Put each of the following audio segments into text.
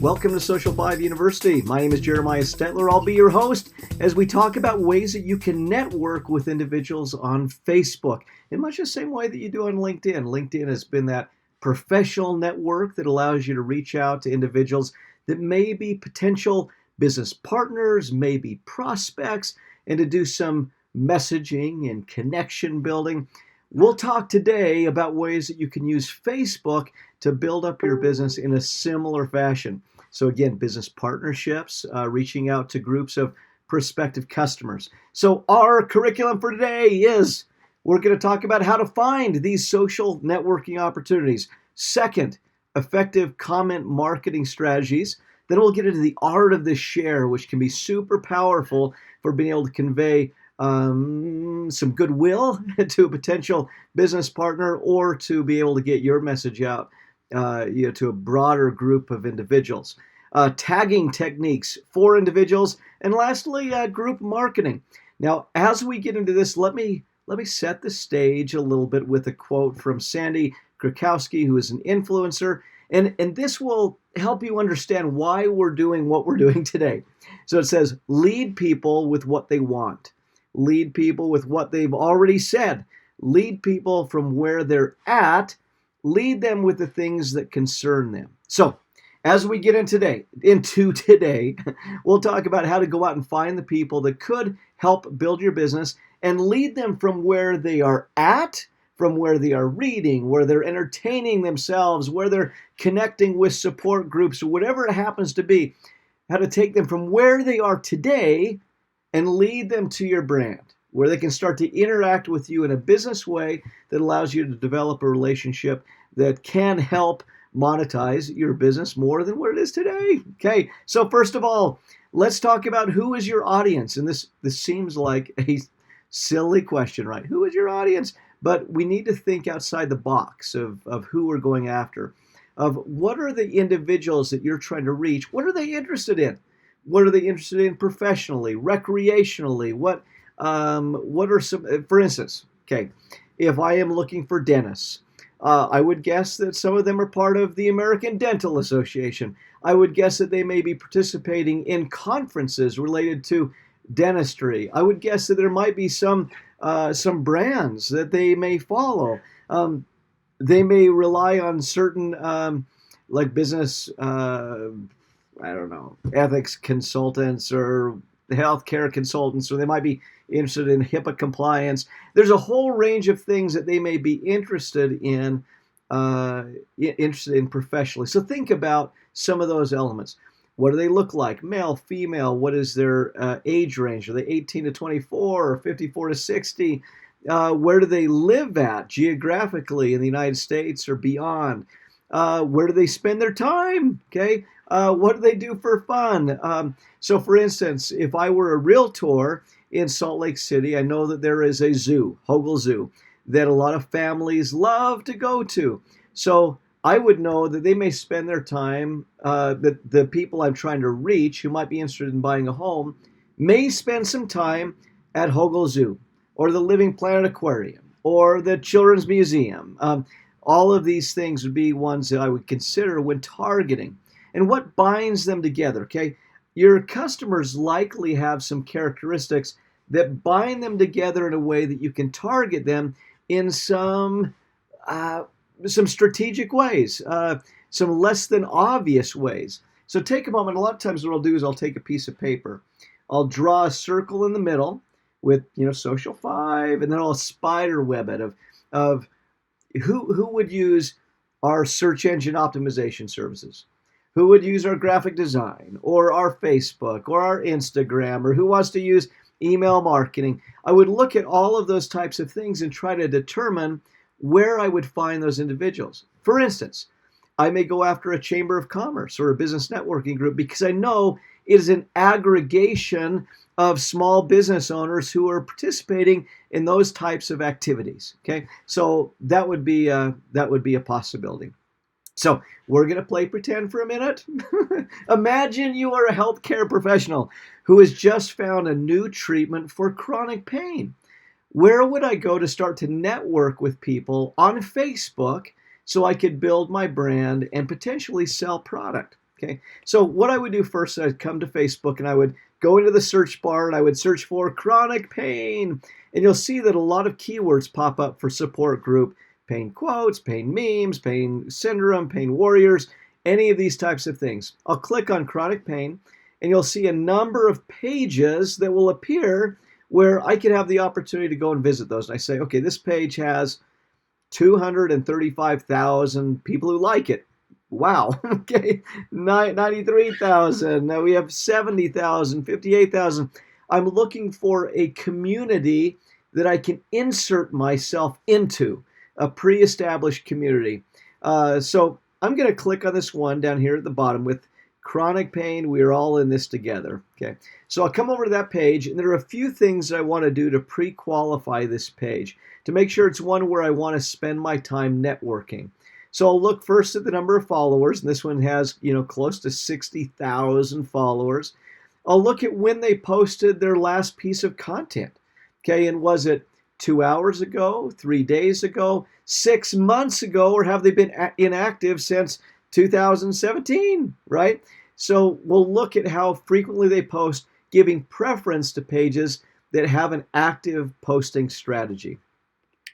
Welcome to Social 5 University. My name is Jeremiah Stetler. I'll be your host as we talk about ways that you can network with individuals on Facebook in much the same way that you do on LinkedIn. LinkedIn has been that professional network that allows you to reach out to individuals that may be potential business partners, maybe prospects, and to do some messaging and connection building. We'll talk today about ways that you can use Facebook to build up your business in a similar fashion. So again, business partnerships, reaching out to groups of prospective customers. So our curriculum for today is we're going to talk about how to find these social networking opportunities. Second, effective comment marketing strategies. Then we'll get into the art of the share, which can be super powerful for being able to convey some goodwill to a potential business partner or to be able to get your message out to a broader group of individuals. Tagging techniques for individuals, and lastly, group marketing. Now, as we get into this, let me set the stage a little bit with a quote from Sandy Krakowski, who is an influencer, and this will help you understand why we're doing what we're doing today. So it says, lead people with what they want. Lead people with what they've already said. Lead people from where they're at. Lead them with the things that concern them. So, as we get into today, we'll talk about how to go out and find the people that could help build your business and lead them from where they are at, from where they are reading, where they're entertaining themselves, where they're connecting with support groups, or whatever it happens to be, how to take them from where they are today and lead them to your brand, where they can start to interact with you in a business way that allows you to develop a relationship that can help monetize your business more than what it is today. Okay, so first of all, let's talk about who is your audience. And this seems like a silly question, right? Who is your audience? But we need to think outside the box of who we're going after, of what are the individuals that you're trying to reach? What are they interested in? What are they interested in professionally, recreationally? What are some, for instance, okay, if I am looking for dentists, I would guess that some of them are part of the American Dental Association. I would guess that they may be participating in conferences related to dentistry. I would guess that there might be some brands that they may follow. They may rely on certain like business ethics consultants or healthcare consultants, or they might be interested in HIPAA compliance. There's a whole range of things that they may be interested in professionally. So think about some of those elements. What do they look like? Male, female? What is their age range? Are they 18 to 24 or 54 to 60? Where do they live at geographically in the United States or beyond? Where do they spend their time? Okay. What do they do for fun? So for instance, if I were a realtor in Salt Lake City, I know that there is a zoo, Hogle Zoo, that a lot of families love to go to. So I would know that they may spend their time, that the people I'm trying to reach who might be interested in buying a home may spend some time at Hogle Zoo or the Living Planet Aquarium or the Children's Museum. All of these things would be ones that I would consider when targeting. And what binds them together, okay? Your customers likely have some characteristics that bind them together in a way that you can target them in some strategic ways, some less than obvious ways. So take a moment. A lot of times what I'll do is I'll take a piece of paper. I'll draw a circle in the middle with, Social 5, and then I'll spider web it of who would use our search engine optimization services. Who would use our graphic design or our Facebook or our Instagram, or who wants to use email marketing? I would look at all of those types of things and try to determine where I would find those individuals. For instance, I may go after a chamber of commerce or a business networking group because I know it is an aggregation of small business owners who are participating in those types of activities. Okay, so that would be a possibility. So we're going to play pretend for a minute. Imagine you are a healthcare professional who has just found a new treatment for chronic pain. Where would I go to start to network with people on Facebook so I could build my brand and potentially sell product? Okay, so what I would do first, I'd come to Facebook and I would go into the search bar and I would search for chronic pain. And you'll see that a lot of keywords pop up for support group: pain quotes, pain memes, pain syndrome, pain warriors, any of these types of things. I'll click on chronic pain and you'll see a number of pages that will appear where I can have the opportunity to go and visit those. And I say, okay, this page has 235,000 people who like it. Wow. Okay. 93,000. Now we have 70,000, 58,000. I'm looking for a community that I can insert myself into, a pre-established community. So I'm going to click on this one down here at the bottom with chronic pain. We are all in this together. Okay. So I'll come over to that page, and there are a few things that I want to do to pre-qualify this page to make sure it's one where I want to spend my time networking. So I'll look first at the number of followers, and this one has, close to 60,000 followers. I'll look at when they posted their last piece of content. Okay, and was it 2 hours ago, 3 days ago, 6 months ago, or have they been inactive since 2017, right? So we'll look at how frequently they post, giving preference to pages that have an active posting strategy.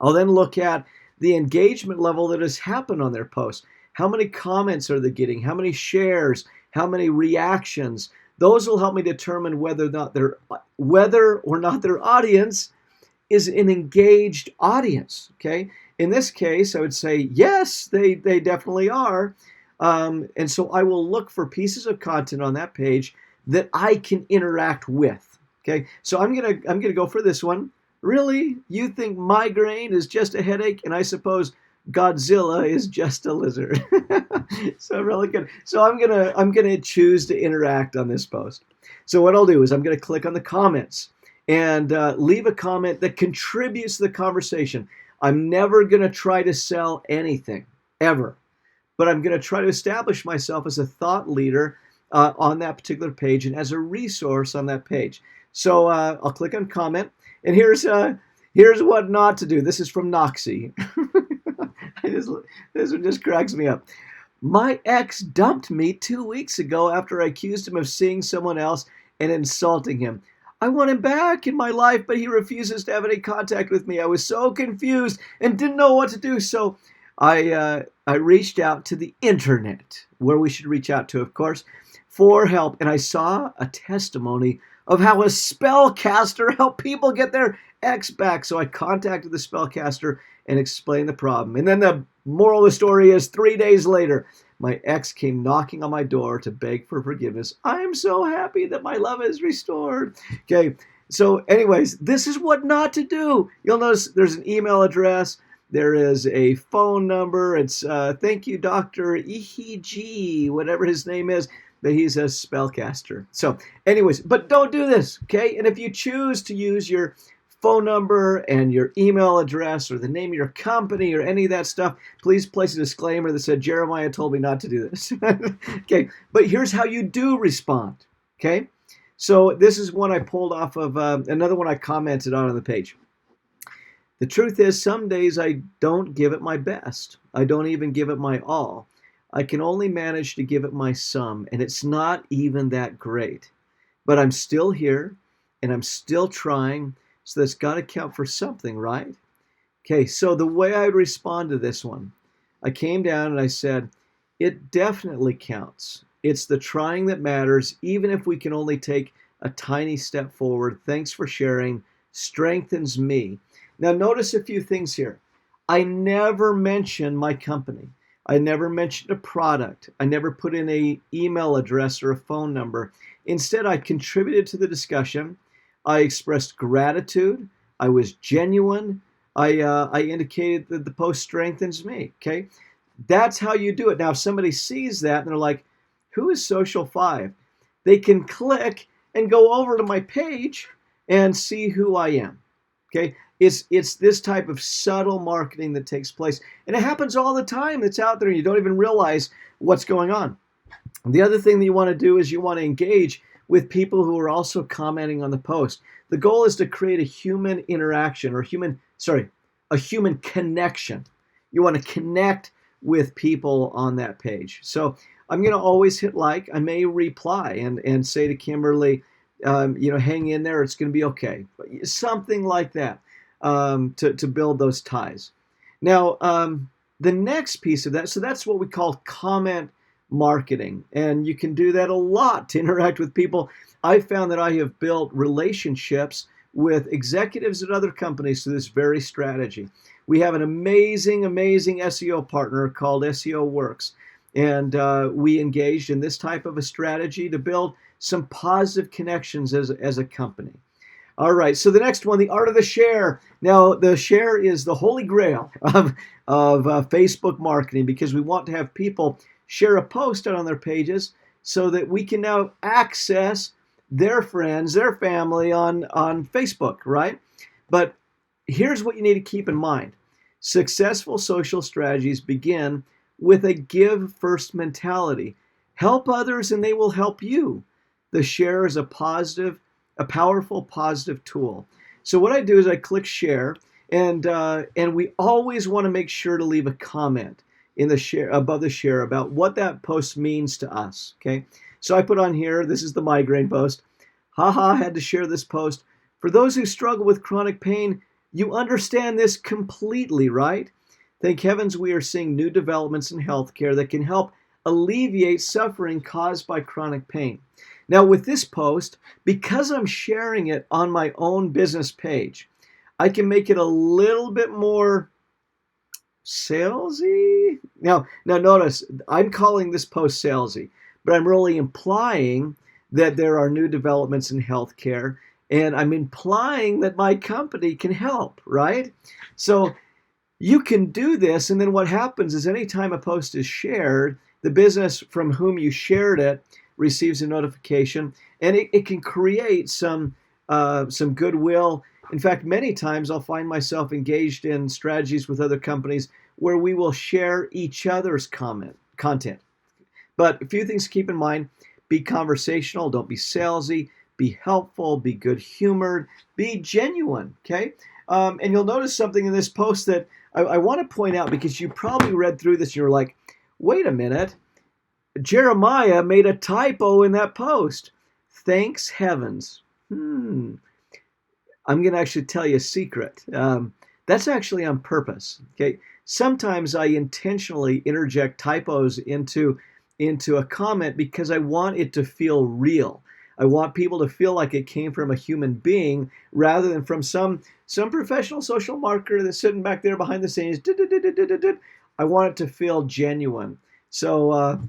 I'll then look at the engagement level that has happened on their posts. How many comments are they getting? How many shares? How many reactions? Those will help me determine whether or not their audience is an engaged audience. Okay. In this case, I would say yes, they definitely are. And so I will look for pieces of content on that page that I can interact with. Okay. So I'm gonna go for this one. Really? You think migraine is just a headache, and I suppose Godzilla is just a lizard? So really good. So I'm gonna choose to interact on this post. So what I'll do is I'm gonna click on the comments and leave a comment that contributes to the conversation. I'm never gonna try to sell anything ever, but I'm gonna try to establish myself as a thought leader on that particular page and as a resource on that page. So I'll click on comment. And here's what not to do. This is from Noxie. This one just cracks me up. My ex dumped me 2 weeks ago after I accused him of seeing someone else and insulting him. I want him back in my life, but he refuses to have any contact with me. I was so confused and didn't know what to do. So I reached out to the internet, where we should reach out to, of course, for help. And I saw a testimony of how a spellcaster helped people get their ex back. So I contacted the spellcaster and explained the problem. And then the moral of the story is 3 days later, my ex came knocking on my door to beg for forgiveness. I'm so happy that my love is restored. Okay, so anyways, this is what not to do. You'll notice there's an email address. There is a phone number. It's thank you, Dr. Ihiji, whatever his name is. That he's a spellcaster. So anyways, but don't do this, okay? And if you choose to use your phone number and your email address or the name of your company or any of that stuff, please place a disclaimer that said, Jeremiah told me not to do this. Okay, but here's how you do respond, okay? So this is one I pulled off of another one I commented on the page. The truth is, some days I don't give it my best. I don't even give it my all. I can only manage to give it my some, and it's not even that great. But I'm still here, and I'm still trying, so that's got to count for something, right? Okay, so the way I would respond to this one, I came down and I said, it definitely counts. It's the trying that matters, even if we can only take a tiny step forward. Thanks for sharing. Strengthens me. Now, notice a few things here. I never mention my company. I never mentioned a product. I never put in an email address or a phone number. Instead, I contributed to the discussion. I expressed gratitude. I was genuine. I indicated that the post strengthens me. Okay, that's how you do it. Now, if somebody sees that and they're like, "Who is Social 5?" They can click and go over to my page and see who I am. Okay. It's this type of subtle marketing that takes place. And it happens all the time. It's out there and you don't even realize what's going on. The other thing that you want to do is you want to engage with people who are also commenting on the post. The goal is to create a human interaction or a human connection. You want to connect with people on that page. So I'm going to always hit like. I may reply and say to Kimberly, hang in there. It's going to be okay. Something like that to build those ties. Now, the next piece of that, so that's what we call comment marketing. And you can do that a lot to interact with people. I've found that I have built relationships with executives at other companies through this very strategy. We have an amazing, amazing SEO partner called SEO Works. And we engaged in this type of a strategy to build some positive connections as a company. All right, so the next one, the art of the share. Now, the share is the holy grail of Facebook marketing, because we want to have people share a post out on their pages so that we can now access their friends, their family on Facebook, right? But here's what you need to keep in mind. Successful social strategies begin with a give first mentality. Help others and they will help you. The share is a powerful positive tool. So what I do is I click share, and we always want to make sure to leave a comment in the share, above the share, about what that post means to us. Okay, so I put on here, this is the migraine post. Haha, had to share this post. For those who struggle with chronic pain, you understand this completely, right? Thank heavens we are seeing new developments in healthcare that can help alleviate suffering caused by chronic pain. Now, with this post, because I'm sharing it on my own business page, I can make it a little bit more salesy. Now notice, I'm calling this post salesy, but I'm really implying that there are new developments in healthcare, and I'm implying that my company can help, right? So you can do this, and then what happens is anytime a post is shared, the business from whom you shared it receives a notification, and it can create some goodwill. In fact, many times I'll find myself engaged in strategies with other companies where we will share each other's content. But a few things to keep in mind: be conversational, don't be salesy, be helpful, be good-humored, be genuine, okay? And you'll notice something in this post that I want to point out, because you probably read through this and you're like, wait a minute, Jeremiah made a typo in that post. Thanks heavens. I'm going to actually tell you a secret. That's actually on purpose. Okay. Sometimes I intentionally interject typos into a comment because I want it to feel real. I want people to feel like it came from a human being rather than from some professional social marketer that's sitting back there behind the scenes. I want it to feel genuine. So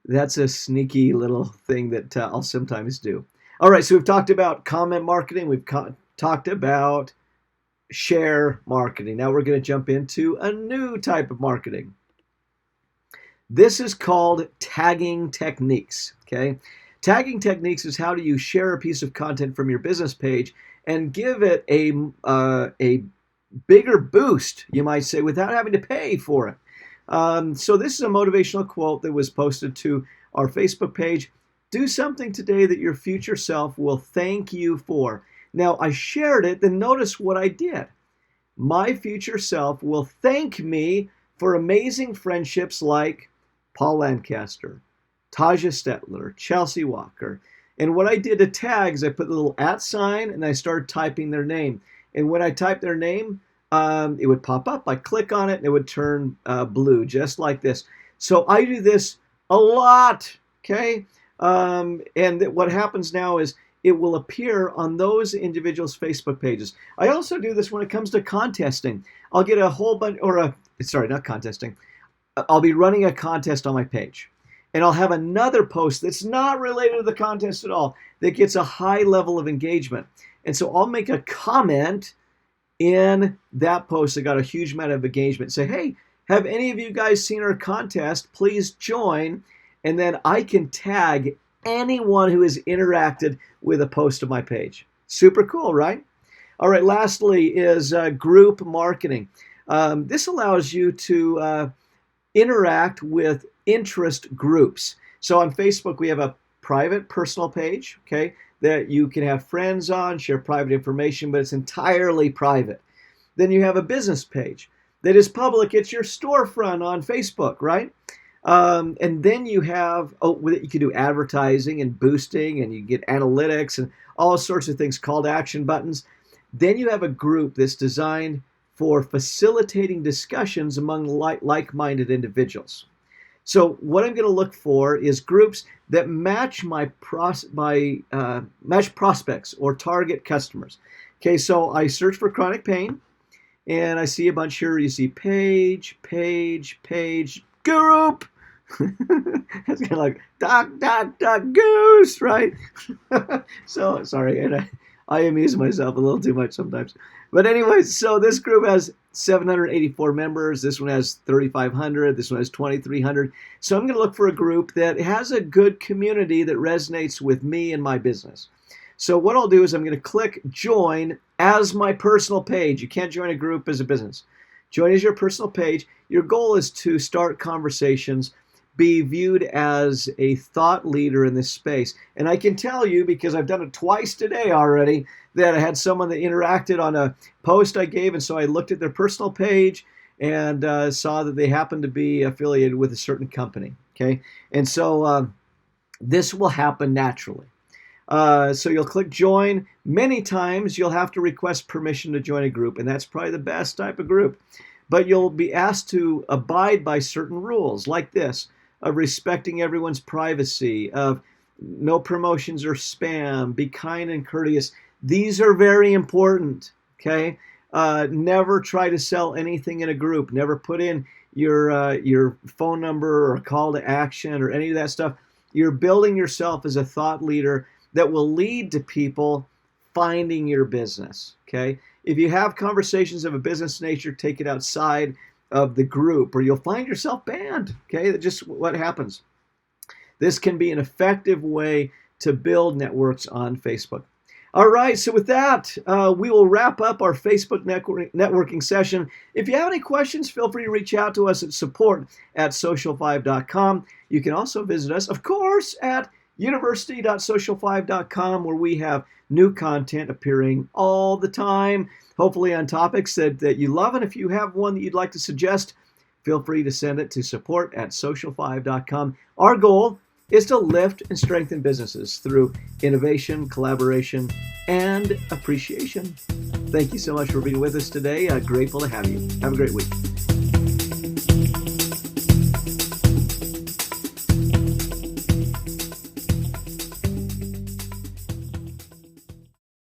that's a sneaky little thing that I'll sometimes do. All right, so we've talked about comment marketing. We've talked about share marketing. Now we're going to jump into a new type of marketing. This is called tagging techniques, okay? Tagging techniques is how do you share a piece of content from your business page and give it a bigger boost, you might say, without having to pay for it. So this is a motivational quote that was posted to our Facebook page. Do something today that your future self will thank you for. Now, I shared it, then notice what I did. My future self will thank me for amazing friendships like Paul Lancaster, Taja Stetler, Chelsea Walker. And what I did to tags, I put the little @ sign and I started typing their name. And when I typed their name, it would pop up. I click on it and it would turn blue, just like this. So I do this a lot, okay? And what happens now is it will appear on those individuals' Facebook pages. I also do this when it comes to contesting. I'll get a whole bunch, not contesting. I'll be running a contest on my page. And I'll have another post that's not related to the contest at all that gets a high level of engagement. And so I'll make a comment in that post that got a huge amount of engagement. Say, hey, have any of you guys seen our contest? Please join. And then I can tag anyone who has interacted with a post of my page. Super cool, right? All right, lastly is group marketing. This allows you to interact with interest groups. So on Facebook, we have a private personal page, okay, that you can have friends on, share private information, but it's entirely private. Then you have a business page. that is public. It's your storefront on Facebook, right? And then you have, you can do advertising and boosting, and you get analytics and all sorts of things, call to action buttons. Then you have a group that's designed for facilitating discussions among like-minded individuals. So what I'm going to look for is groups that match match prospects or target customers. Okay, so I search for chronic pain, and I see a bunch here. You see page, group. It's kind of like duck, goose, right? So sorry, and I amuse myself a little too much sometimes. But anyways, so this group has 784 members. This one has 3,500. This one has 2,300. So I'm going to look for a group that has a good community that resonates with me and my business. So what I'll do is I'm going to click join as my personal page. You can't join a group as a business. Join as your personal page. Your goal is to start conversations, be viewed as a thought leader in this space. And I can tell you, because I've done it twice today already, that I had someone that interacted on a post I gave, and so I looked at their personal page and saw that they happened to be affiliated with a certain company. Okay, and so this will happen naturally. So you'll click join. Many times you'll have to request permission to join a group, and that's probably the best type of group. But you'll be asked to abide by certain rules like this, of respecting everyone's privacy, of no promotions or spam, be kind and courteous. These are very important, okay? Never try to sell anything in a group. Never put in your phone number or call to action or any of that stuff. You're building yourself as a thought leader that will lead to people finding your business, okay? If you have conversations of a business nature, take it outside of the group or you'll find yourself banned, okay? That's just what happens. This can be an effective way to build networks on Facebook. All right, so with that, we will wrap up our Facebook networking session. If you have any questions, feel free to reach out to us at support@social5.com. You can also visit us, of course, at university.social5.com, where we have new content appearing all the time, hopefully on topics that you love. And if you have one that you'd like to suggest, feel free to send it to support@social5.com. Our goal is to lift and strengthen businesses through innovation, collaboration, and appreciation. Thank you so much for being with us today. Grateful to have you. Have a great week.